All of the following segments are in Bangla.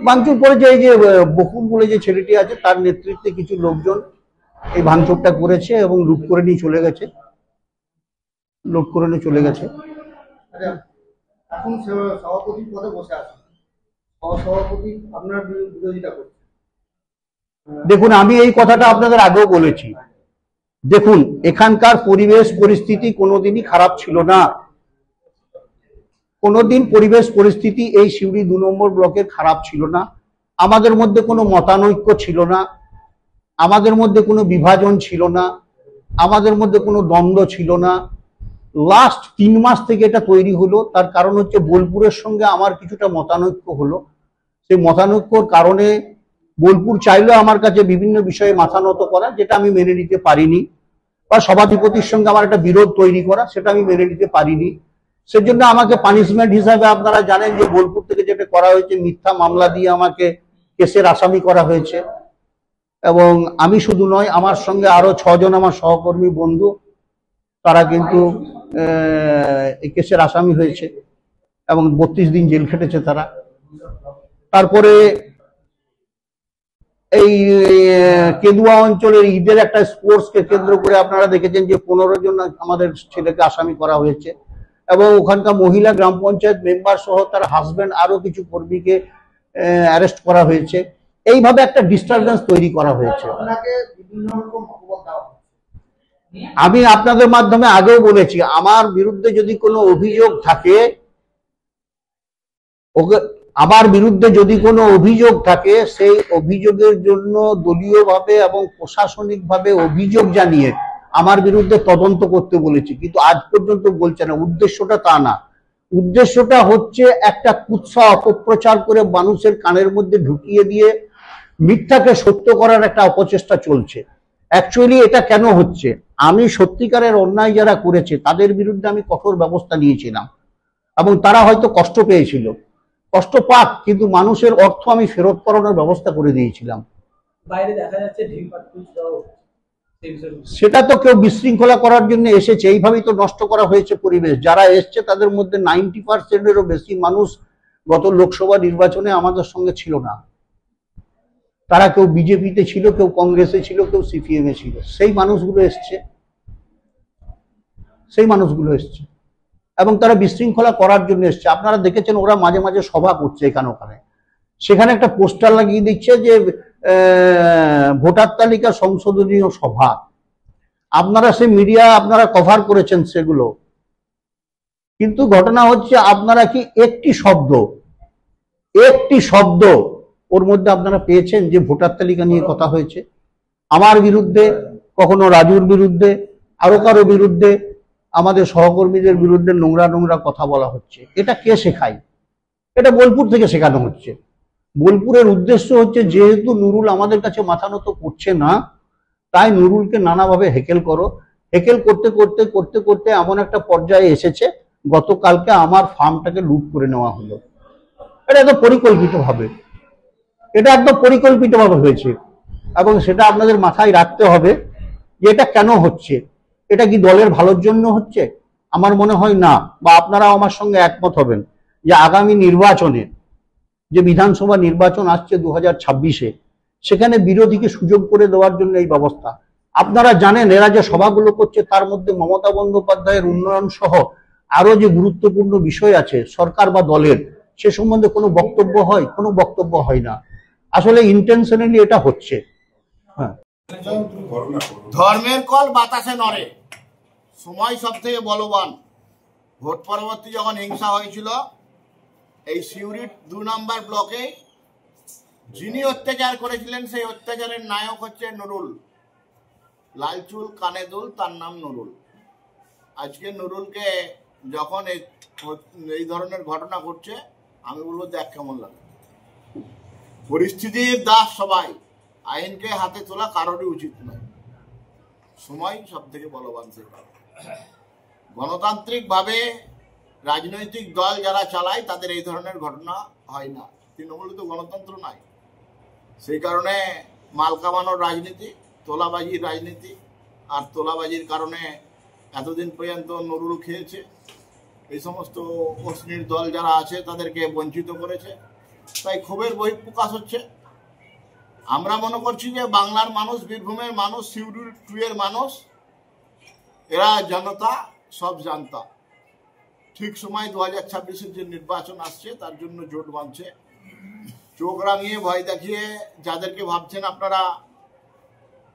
ভাঙচুর করেছে এই যে বকুল বলে যে ছেলেটি আছে তার নেতৃত্বে কিছু লোকজন এই ভাঙচুরটা করেছে এবং লুট করে নিয়ে চলে গেছে। এখন সভাপতি পদে বসে আছেন, সভাপতি আপনার বিরোধিতা করছে। দেখুন, আমি এই কথাটা আপনাদের আগেও বলেছি। দেখুন, এখানকার পরিবেশ পরিস্থিতি কোনোদিনই খারাপ ছিল না। কোনোদিন পরিবেশ পরিস্থিতি এই সিউড়ি 2 নম্বর ব্লকের খারাপ ছিল না। আমাদের মধ্যে কোনো মতানৈক্য ছিল না, আমাদের মধ্যে কোনো বিভাজন ছিল না, আমাদের মধ্যে কোনো দ্বন্দ্ব ছিল না। লাস্ট 3 মাস থেকে এটা তৈরি হলো। তার কারণ হচ্ছে বোলপুরের সঙ্গে আমার কিছুটা মতানৈক্য হলো। সেই মতানৈক্যর কারণে বোলপুর চাইলেও আমার কাছে বিভিন্ন বিষয়ে মাথা নত করা, যেটা আমি মেনে নিতে পারিনি, বা সভাধিপতির সঙ্গে আমার একটা বিরোধ তৈরি করা, সেটা আমি মেনে নিতে পারিনি। সেজন্য আমাকে পানিশমেন্ট হিসাবে আপনারা জানেন যে বোলপুর থেকে যেটা করা হয়েছে, মিথ্যা মামলা দিয়ে আমাকে কেসের আসামি করা হয়েছে। এবং আমি শুধু নয়, আমার সঙ্গে আরো 6 জন আমার সহকর্মী বন্ধু, তারা কিন্তু এই কেসের আসামি হয়েছে এবং 32 দিন জেল খেটেছে তারা। তারপরে এই কেদুয়া অঞ্চলের ঈদের একটা স্পোর্টসকে কেন্দ্র করে আপনারা দেখেছেন যে 15 জন আমাদের ছেলেকে আসামি করা হয়েছে এবং ওখানকার মহিলা গ্রাম পঞ্চায়েত মেম্বার সহ তার হাজবেন্ড আরো কিছু কর্মীকে অ্যারেস্ট করা হয়েছে। এইভাবে একটা ডিস্টারবেন্স তৈরি করা হয়েছে। আমি আপনাদের মাধ্যমে আগেও বলেছি, আমার বিরুদ্ধে যদি কোনো অভিযোগ থাকে, সেই অভিযোগের জন্য দলীয়ভাবে এবং প্রশাসনিকভাবে অভিযোগ জানিয়ে আমার বিরুদ্ধে তদন্ত করতে বলেছি, কিন্তু আজ পর্যন্ত বলছে না। উদ্দেশ্যটা তা না। উদ্দেশ্যটা হচ্ছে একটা কুৎসা অপপ্রচার করে মানুষের কানের মধ্যে ঢুকিয়ে দিয়ে মিথ্যাকে সত্য করার একটা অপচেষ্টা চলছে। অ্যাকচুয়ালি এটা কেন হচ্ছে, আমি সত্যিকারের অন্যায় যারা করেছে তাদের বিরুদ্ধে আমি কঠোর ব্যবস্থা নিয়েছিলাম এবং তারা হয়তো কষ্ট পেয়েছিল, কষ্ট পাক, কিন্তু মানুষের অর্থ আমি ফেরত করানোর ব্যবস্থা করে দিয়েছিলাম। বাইরে দেখা যাচ্ছে সেটা তো কেউ বিশৃঙ্খলা করার জন্য এসেছে, এইভাবেই তো নষ্ট করা হয়েছে পরিবেশ। যারা এসছে তাদের মধ্যে 90%-এরও বেশি মানুষ গত লোকসভা নির্বাচনে আমাদের সঙ্গে ছিল না। তারা কেউ বিজেপিতে ছিল, কেউ কংগ্রেসে ছিল, কেউ সিপিএমে ছিল। সেই মানুষগুলো এসছে এবং তারা বিশৃঙ্খলা করার জন্য এসছে। আপনারা দেখেছেন ওরা মাঝে মাঝে সভা করছে এখানে ওখানে, সেখানে একটা পোস্টার লাগিয়ে দিচ্ছে যে ভোটার তালিকা সংশোধনীয় সভা। আপনারা সেই মিডিয়া আপনারা কভার করেছেন সেগুলো, কিন্তু ঘটনা হচ্ছে আপনারা কি একটি শব্দ ওর মধ্যে আপনারা পেয়েছেন যে ভোটার তালিকা নিয়ে কথা হয়েছে? আমার বিরুদ্ধে, কখনো রাজুর বিরুদ্ধে, আরো কারো বিরুদ্ধে, আমাদের সহকর্মীদের বিরুদ্ধে নোংরা কথা বলা হচ্ছে। এটা কে শেখায়? এটা বোলপুর থেকে শেখানো হচ্ছে। বোলপুরের উদ্দেশ্য হচ্ছে, যেহেতু নুরুল আমাদের কাছে মাথা নত করছে না, তাই নুরুলকে নানাভাবে হেকেল করো। হেকেল করতে করতে করতে করতে এমন একটা পর্যায়ে এসেছে, গতকালকে আমার ফার্মটাকে লুট করে নেওয়া হলো। এটা একদম পরিকল্পিতভাবে হয়েছে এবং সেটা আপনাদের মাথায় রাখতে হবে যে এটা কেন হচ্ছে। এটা কি দলের ভালোর জন্য হচ্ছে? আমার মনে হয় না। বা আপনারাও আমার সঙ্গে একমত হবেন যে আগামী নির্বাচনে, যে বিধানসভা নির্বাচন আসছে 2026-এ, সেখানে বিরোধীকে সুযোগ করে দেওয়ার জন্য এই ব্যবস্থা। আপনারা জানেন এরা যে সভাগুলো করছে তার মধ্যে মমতা বন্দ্যোপাধ্যায়ের উন্নয়ন সহ আরো যে গুরুত্বপূর্ণ বিষয় আছে সরকার বা দলের, সে সম্বন্ধে কোনো বক্তব্য হয়? কোনো বক্তব্য হয় না। আসলে ইন্টেনশনালি এটা হচ্ছে। হ্যাঁ, ধর্মের কল বাতাসে নড়ে, সময় সব থেকে বলবান। ভোট পরবর্তী যখন হিংসা হয়েছিল, এই সিউড়ি 2 নম্বর ব্লকে যিনি অত্যাচার করেছিলেন সেই অত্যাচারের নায়ক হচ্ছে নুরুল। লালচুল কানে দুল, তার নাম নুরুল। আজকে নুরুলকে যখন এই ধরনের ঘটনা ঘটছে, আমি বলবো দেখ কেমন লাগে। পরিস্থিতির দাস সবাই, আইনকে হাতে তোলা কারোরই উচিত নয়। সময় সব থেকে বলবান। গণতান্ত্রিক ভাবে রাজনৈতিক দল যারা চালায় তাদের এই ধরনের ঘটনা হয় না। তৃণমূলে তো গণতন্ত্র নাই, সেই কারণে মাল কামানোর রাজনীতি, তোলাবাজির রাজনীতি, আর তোলাবাজির কারণে এতদিন পর্যন্ত নুরুল খেয়েছে। এই সমস্ত অশ্লীল দল যারা আছে তাদেরকে বঞ্চিত করেছে, তাই ক্ষোভের বহিঃপ্রকাশ হচ্ছে। আমরা মনে করছি যে বাংলার মানুষ, বীরভূমের মানুষ, সিউড়ি 2 এর মানুষ, এরা জনতা সব জানতা। ঠিক সময় 2026-এর যে নির্বাচন আসছে তার জন্য জোট বাঁধছে। চোখ রাঙিয়ে ভয় দেখিয়ে যাদেরকে ভাবছেন আপনারা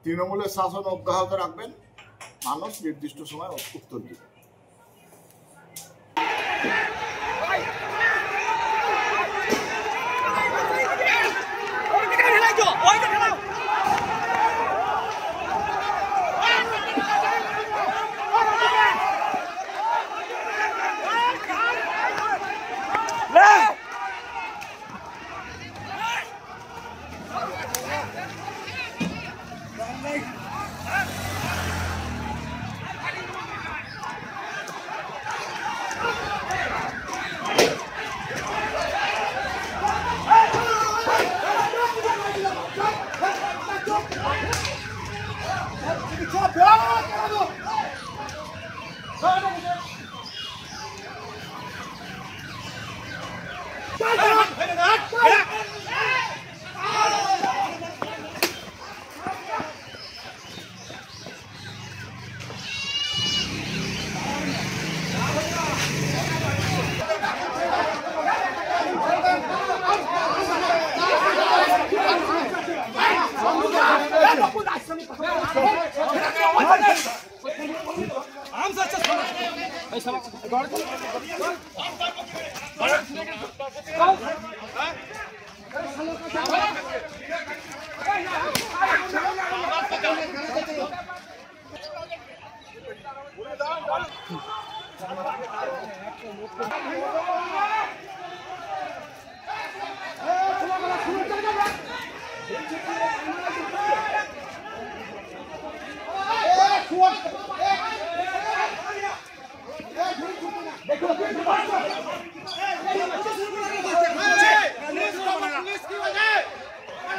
তৃণমূলের শাসন অব্যাহত রাখবেন, মানুষ নির্দিষ্ট সময় উত্তর দিবে।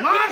মার